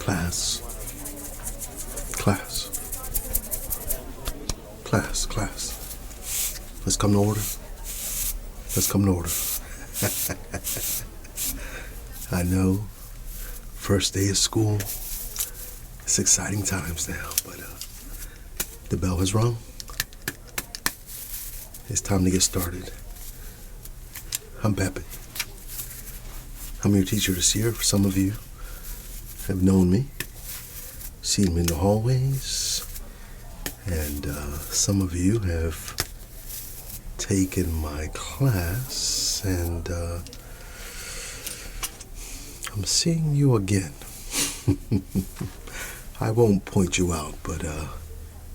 Class. Class. Class. Class. Let's come to order. Let's come to order. I know, first day of school, it's exciting times now, but the bell has rung. It's time to get started. I'm Pepe. I'm your teacher this year. Some of you have known me, seen me in the hallways, and some of you have taken my class, and I'm seeing you again. I won't point you out, but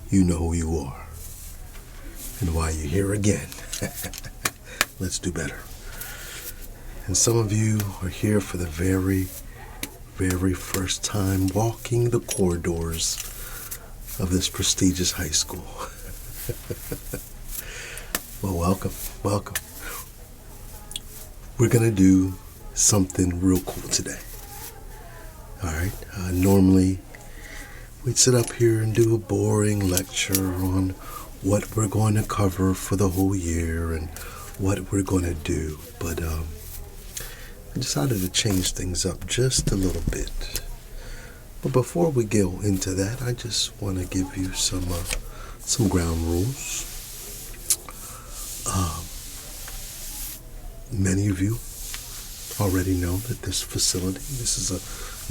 you know who you are and why you're here again. Let's do better. And some of you are here for the very, very first time walking the corridors of this prestigious high school. Well, welcome, welcome. We're going to do something real cool today. All right, normally we'd sit up here and do a boring lecture on what we're going to cover for the whole year and what we're going to do, but I decided to change things up just a little bit. But before we go into that, I just want to give you some ground rules. Many of you already know that this is a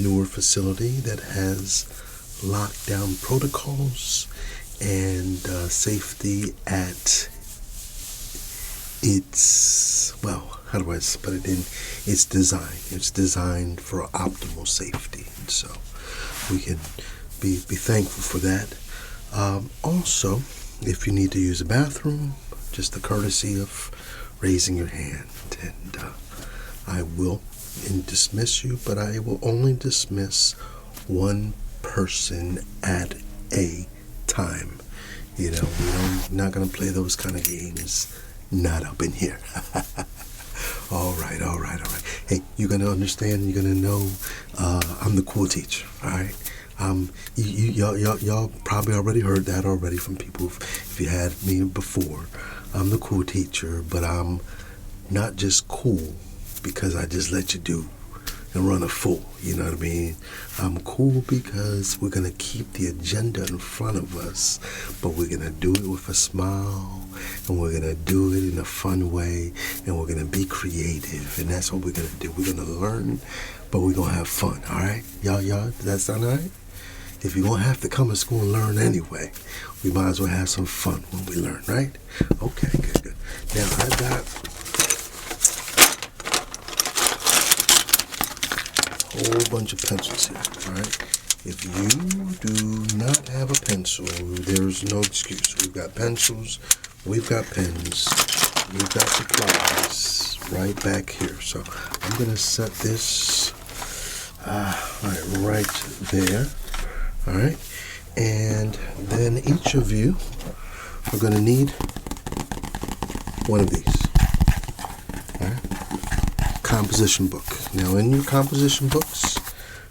newer facility that has lockdown protocols and safety at its, well, how do I put it in? Its design. It's designed for optimal safety. And so we can be thankful for that. Also, if you need to use a bathroom, just the courtesy of raising your hand, and I will dismiss you, but I will only dismiss one person at a time. You know, we're not going to play those kind of games. Not up in here. All right. Hey, you're going to understand, you're going to know I'm the cool teacher, all right? Y'all probably already heard that already from people if you had me before. I'm the cool teacher, but I'm not just cool because I just let you do and run a fool, you know what I mean? I'm cool because we're going to keep the agenda in front of us, but we're going to do it with a smile, and we're going to do it in a fun way, and we're going to be creative, and that's what we're going to do. We're going to learn, but we're going to have fun, all right? Y'all, does that sound all right? If you're going to have to come to school and learn anyway, we might as well have some fun when we learn, right? Okay, good. Now, I've got a whole bunch of pencils here, all right? If you do not have a pencil, there's no excuse. We've got pencils, we've got pens, we've got supplies right back here. So I'm going to set this right there. All right, and then each of you are going to need one of these. All right, composition book. Now, in your composition books,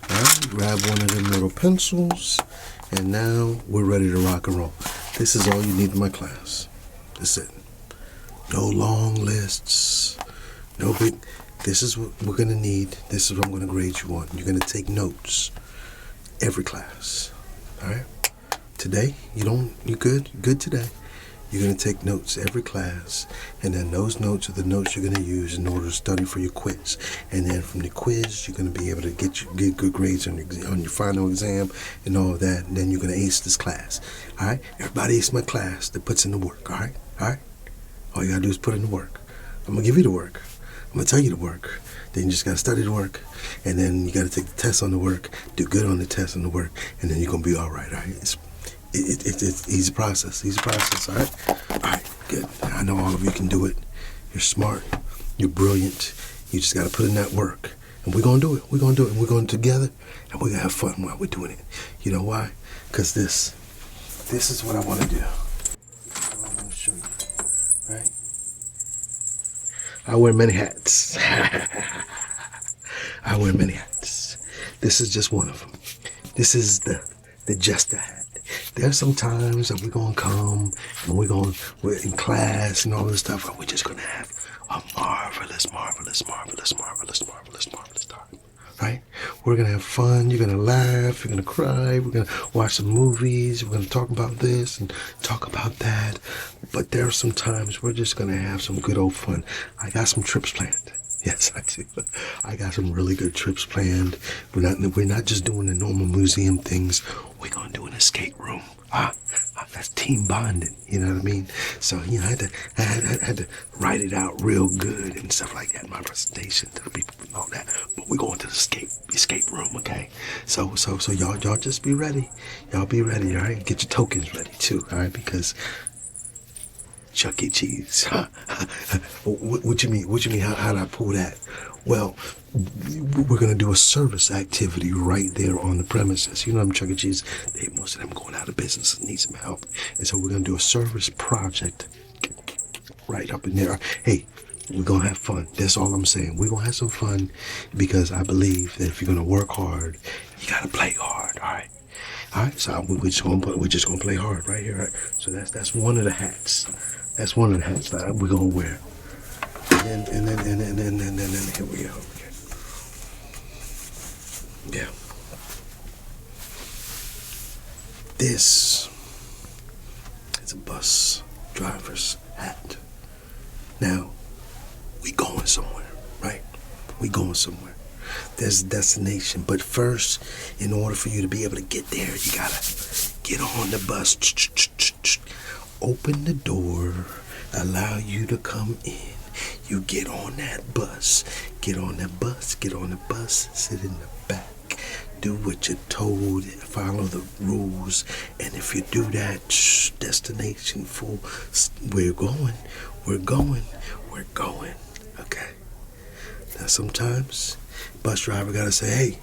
all right, grab one of them little pencils, and now we're ready to rock and roll. This is all you need in my class. That's it. No long lists. No big. This is what we're going to need. This is what I'm going to grade you on. You're going to take notes. Every class, all right? Today, you're good today. You're going to take notes every class, and then those notes are the notes you're going to use in order to study for your quiz. And then from the quiz, you're going to be able to get good grades on your final exam and all of that, and then you're going to ace this class, all right? Everybody ace my class that puts in the work, all right? All you got to do is put in the work. I'm going to give you the work. I'm going to tell you the work. Then you just got to study the work, and then you got to take the test on the work, do good on the test on the work, and then you're going to be all right, all right? It's easy process, all right? All right, good. I know all of you can do it. You're smart. You're brilliant. You just got to put in that work, and we're going to do it. We're going to do it, and we're going together, and we're going to have fun while we're doing it. You know why? Because this is what I want to do. I want to show you, right? I wear many hats. I wear many hats. This is just one of them. This is the Just a Hat. There's some times that we're gonna come and we're in class and all this stuff, and we're just gonna have a marvelous time. Right? We're gonna have fun, you're gonna laugh, you're gonna cry, we're gonna watch some movies, we're gonna talk about this and talk about that. But there are some times we're just gonna have some good old fun. I got some trips planned. Yes, I do. I got some really good trips planned. We're not just doing the normal museum things. We're gonna do an escape room. That's team bonding. You know what I mean? So I had to write it out real good and stuff like that in my presentation to the people and all that. But we're going to the escape room, okay? So y'all just be ready. Y'all be ready, all right? Get your tokens ready too, all right? Because Chuck E. Cheese. What you mean? What you mean? How did I pull that? Well, we're gonna do a service activity right there on the premises. You know, them Chuck E. Cheese, most of them going out of business and need some help, and so we're gonna do a service project right up in there. Hey, we're gonna have fun. That's all I'm saying. We're gonna have some fun because I believe that if you're gonna work hard, you gotta play hard. All right. All right. So we're just gonna play hard right here. Right? So that's one of the hats. That's one of the hats that we're gonna wear. And then here we go. Yeah. This is a bus driver's hat. Now, we going somewhere, right? We going somewhere. There's a destination, but first, in order for you to be able to get there, you gotta get on the bus. Open the door, allow you to come in. You get on that bus, sit in the back, do what you're told, follow the rules, and if you do that, destination full, we're going, okay? Now sometimes, bus driver gotta say, hey,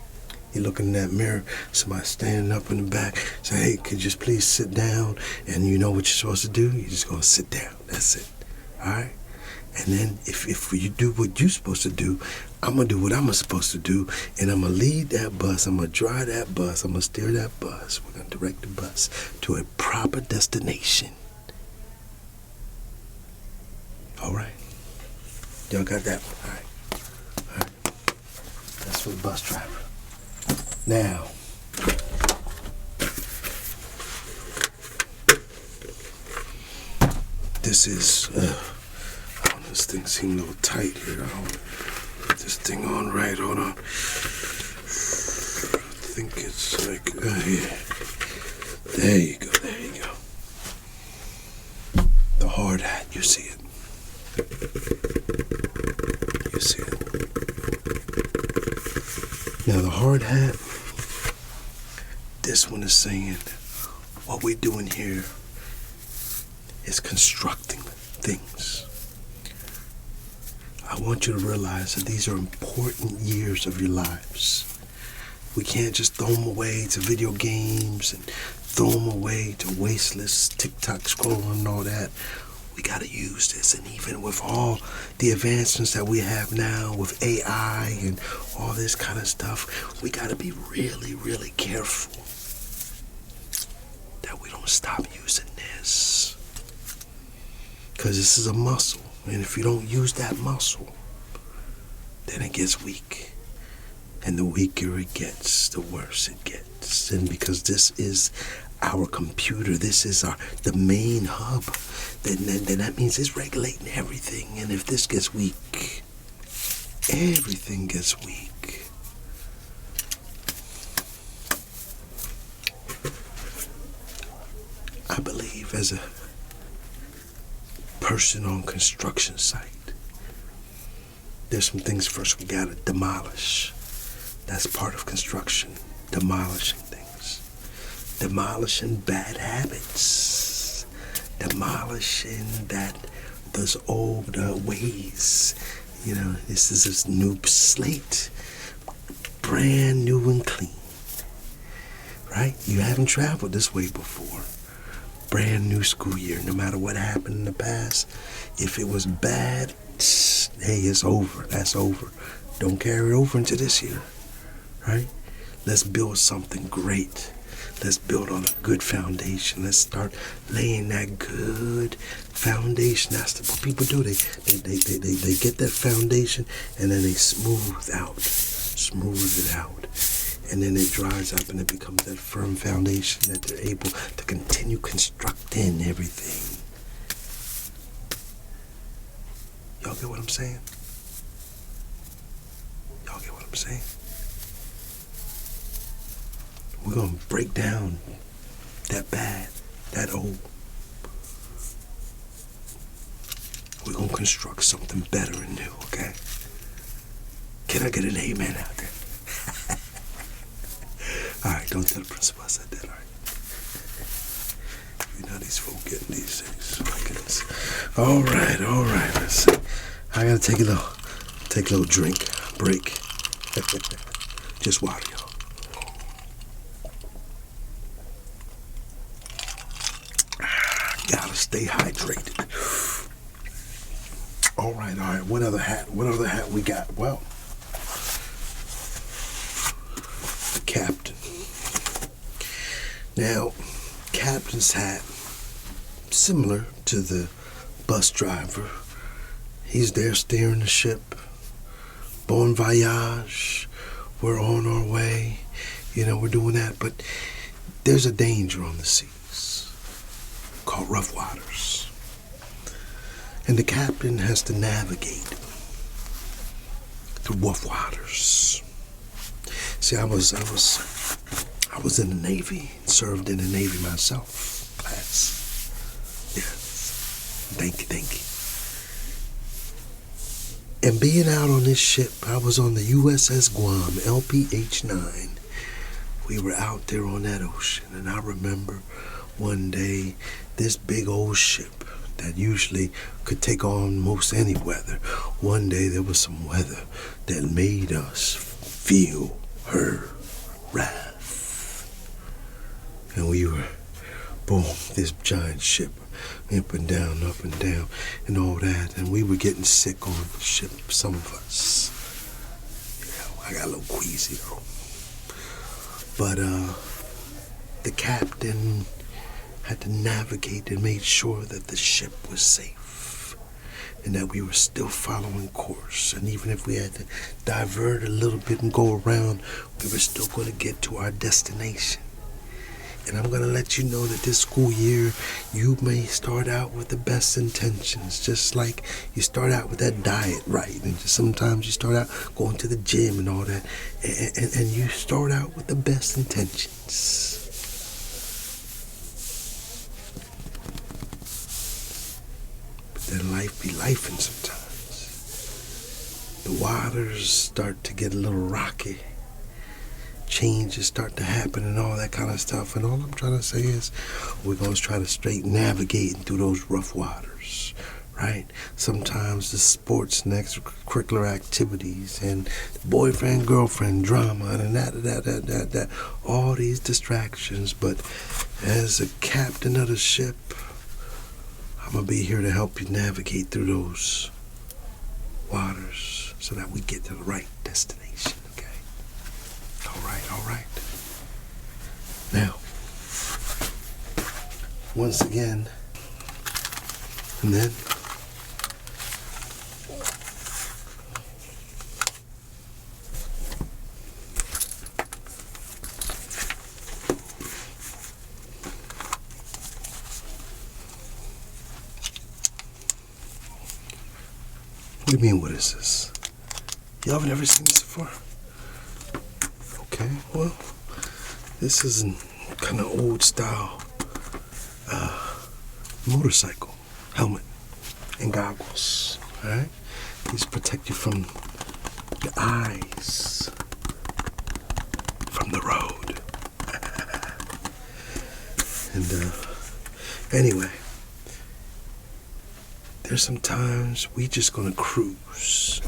you looking in that mirror, somebody standing up in the back, say, hey, could you just please sit down, and you know what you're supposed to do, you're just gonna sit down, that's it, all right? And then if you do what you're supposed to do, I'm going to do what I'm supposed to do. And I'm going to lead that bus. I'm going to drive that bus. I'm going to steer that bus. We're going to direct the bus to a proper destination. All right. Y'all got that one? All right. That's for the bus driver. Now, this is... this thing seems a little tight here. I don't get this thing on right. Hold on. I think it's like here. There you go. The hard hat. You see it. Now the hard hat. This one is saying what we're doing here is constructing things. I want you to realize that these are important years of your lives. We can't just throw them away to video games and throw them away to wasteless TikTok scrolling and all that. We got to use this. And even with all the advancements that we have now with AI and all this kind of stuff, we got to be really, really careful that we don't stop using this. Because this is a muscle. And if you don't use that muscle, then it gets weak. And the weaker it gets, the worse it gets. And because this is our computer, this is the main hub, then that means it's regulating everything. And if this gets weak, everything gets weak. I believe as a person on construction site, there's some things first we gotta demolish. That's part of construction, demolishing things, demolishing bad habits, demolishing those old ways. You know, this is a new slate, brand new and clean, right? You haven't traveled this way before. Brand new school year, no matter what happened in the past. If it was bad, hey, it's over. That's over. Don't carry it over into this year, right? Let's build something great. Let's build on a good foundation. Let's start laying that good foundation. That's what people do. They get that foundation and then they smooth it out. And then it dries up and it becomes that firm foundation that they're able to continue constructing everything. Y'all get what I'm saying? Y'all get what I'm saying? We're going to break down that bad, that old. We're going to construct something better and new, okay? Can I get an amen out there? All right, don't tell the principal I said that, all right? You know these folk getting these things. My goodness. All right. Let's see. I got to take a little drink, break. Just water, y'all. Gotta stay hydrated. All right. What other hat we got? Well, the captain. Now, captain's hat, similar to the bus driver. He's there steering the ship. Bon voyage. We're on our way. We're doing that. But there's a danger on the seas called rough waters. And the captain has to navigate through rough waters. See, I was in the Navy, served in the Navy myself, class. Yes. Thank you. And being out on this ship, I was on the USS Guam, LPH-9. We were out there on that ocean, and I remember one day, this big old ship that usually could take on most any weather. One day there was some weather that made us feel her wrath. And we were, boom, this giant ship, up and down, and all that. And we were getting sick on the ship, some of us. I got a little queasy though. But the captain had to navigate and made sure that the ship was safe and that we were still following course. And even if we had to divert a little bit and go around, we were still going to get to our destination. And I'm going to let you know that this school year, you may start out with the best intentions, just like you start out with that diet right. And just sometimes you start out going to the gym and all that. And you start out with the best intentions. But then life be lifing sometimes. The waters start to get a little rocky. Changes start to happen and all that kind of stuff. And all I'm trying to say is we're going to try to straight navigate through those rough waters, right? Sometimes the sports and extracurricular activities and boyfriend, girlfriend, drama and that, all these distractions. But as a captain of the ship, I'm going to be here to help you navigate through those waters so that we get to the right destination. All right. Now, once again, and then what do you mean, what is this? Y'all have never seen this before? Okay, well, this is a kind of old style motorcycle helmet and goggles, all right? These protect you from the eyes from the road. And anyway, there's some times we just gonna cruise,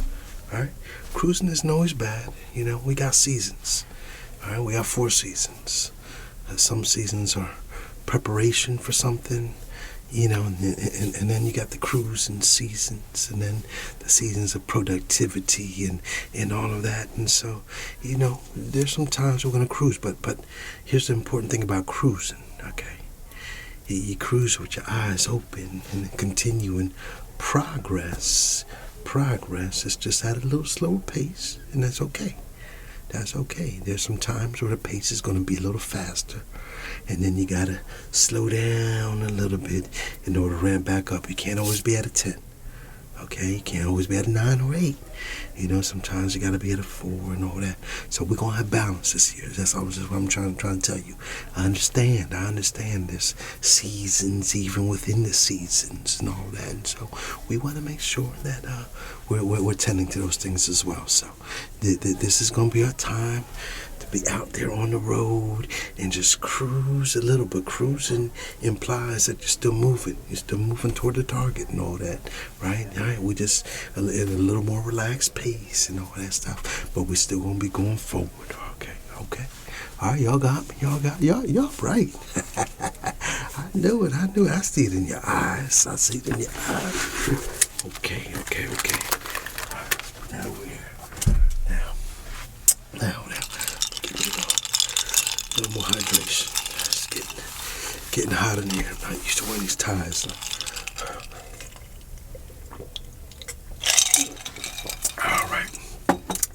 all right? Cruising isn't always bad, we got seasons. All right, we have 4 seasons. Some seasons are preparation for something. and then you got the cruising seasons, and then the seasons of productivity and all of that. And so, there's some times we're going to cruise, but here's the important thing about cruising, okay? You cruise with your eyes open and continuing progress. Progress is just at a little slower pace, and that's okay. That's okay. There's some times where the pace is going to be a little faster, and then you got to slow down a little bit in order to ramp back up. You can't always be at a 10. Okay, you can't always be at a 9 or 8. Sometimes you got to be at a 4 and all that. So we're going to have balance this year. That's always what I'm trying to tell you. I understand there's seasons even within the seasons and all that. And so we want to make sure that we're tending to those things as well. So this is going to be our time to be out there on the road and just cruise a little. But cruising implies that you're still moving. You're still moving toward the target and all that, right? All right, we just in a little more relaxed pace and all that stuff. But we're still gonna be going forward. Okay. All right, y'all got me. Y'all right. I knew it. I see it in your eyes. Okay. Now we're here. Now. A little more hydration. It's getting hot in here. I'm not used to wearing these ties. All right.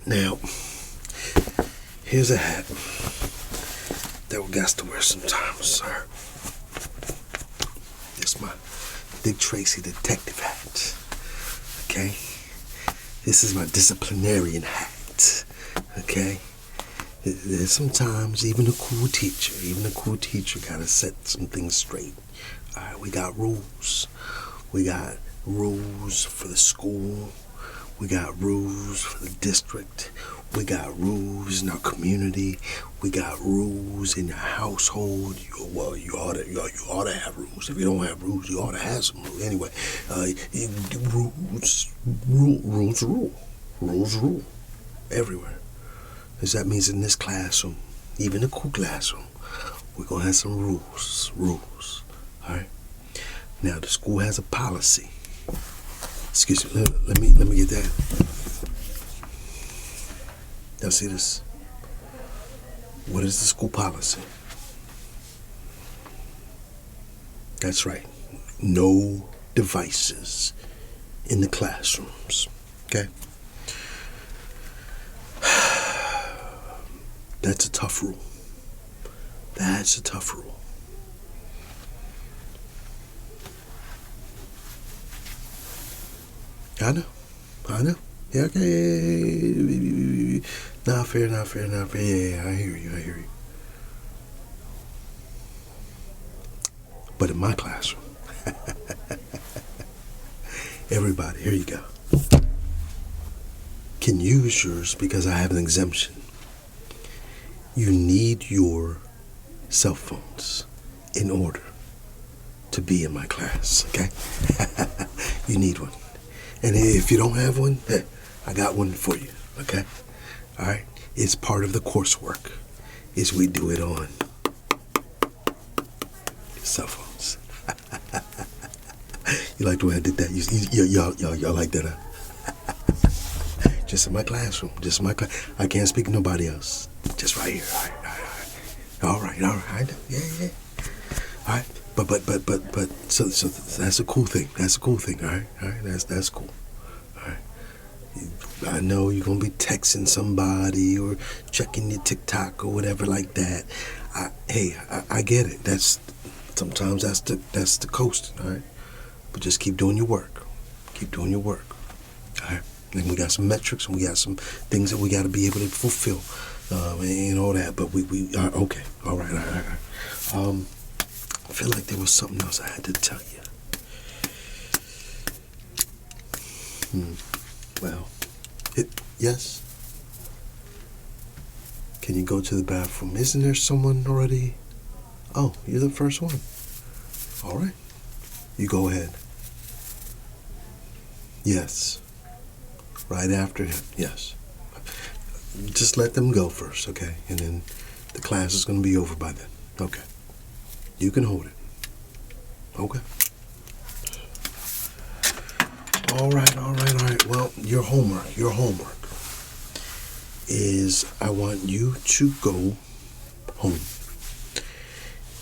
Now, here's a hat that we got to wear sometimes, sir. This is my Dick Tracy detective hat. Okay? This is my disciplinarian hat. Okay? Sometimes even a cool teacher gotta set some things straight. All right, we got rules. We got rules for the school. We got rules for the district. We got rules in our community. We got rules in your household. You ought to have rules. If you don't have rules, you ought to have some rules. Anyway, rules rule everywhere. That means in this classroom, even a cool classroom, we're going to have some rules. All right? Now, the school has a policy. Excuse me, let me get that. Y'all see this? What is the school policy? That's right. No devices in the classrooms. Okay? That's a tough rule. I know. Yeah, okay. Not fair. Yeah, I hear you. But in my classroom, everybody, here you go, can use yours because I have an exemption. You need your cell phones in order to be in my class, okay? You need one. And if you don't have one, I got one for you, okay? All right? It's part of the coursework, is we do it on cell phones. You like the way I did that? Y'all like that, huh? Just in my classroom, I can't speak to nobody else. Just right here. All right. Yeah. All right. But so that's a cool thing. All right. That's cool. All right. I know you're gonna be texting somebody or checking your TikTok or whatever like that. I get it. Sometimes that's the coasting. All right. But just keep doing your work. All right. And we got some metrics and we got some things that we got to be able to fulfill. And all that, but we are okay. All right. I feel like there was something else I had to tell you. Well, yes. Can you go to the bathroom? Isn't there someone already? Oh, you're the first one. All right. You go ahead. Yes. Right after him. Yes. Just let them go first, okay? And then the class is going to be over by then. Okay. You can hold it. Okay. All right, all right, all right. Well, your homework is I want you to go home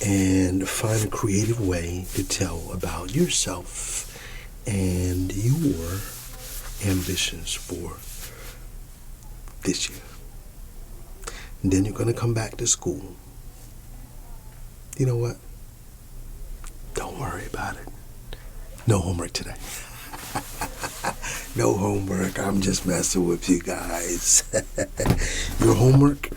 and find a creative way to tell about yourself and your ambitions for this year. And then you're going to come back to school. You know what? Don't worry about it. No homework today. No homework. I'm just messing with you guys. Your homework,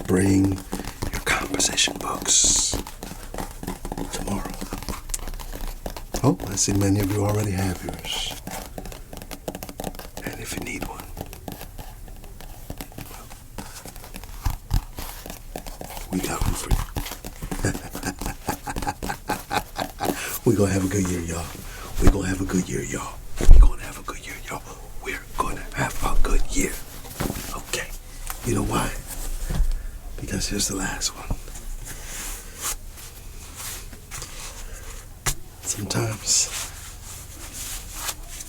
bring your composition books tomorrow. Oh, I see many of you already have yours. And if you need one, we got one for you. We're going to have a good year, y'all. We're going to have a good year, y'all. We're going to have a good year, y'all. We're going to have a good year. Okay. You know why? Because here's the last one. Sometimes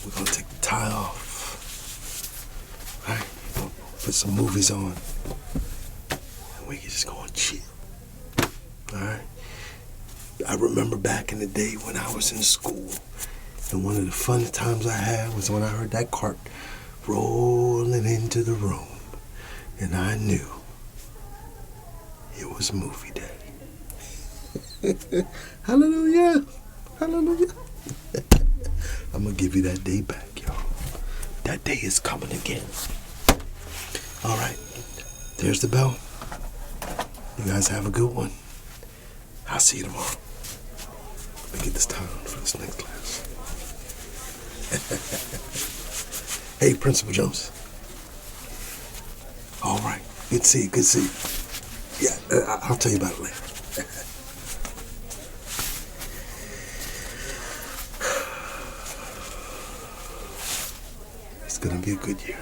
we're going to take the tie off. Right? Put some movies on. And we can just go and chill. All right? I remember back in the day when I was in school, and one of the fun times I had was when I heard that cart rolling into the room, and I knew it was movie day. Hallelujah! Hallelujah! I'm gonna give you that day back, y'all. That day is coming again. All right, there's the bell. You guys have a good one. I'll see you tomorrow. Let me get this time for this next class. Hey, Principal Jones. All right. Good to see you. Good to see you. Yeah, I'll tell you about it later. It's going to be a good year.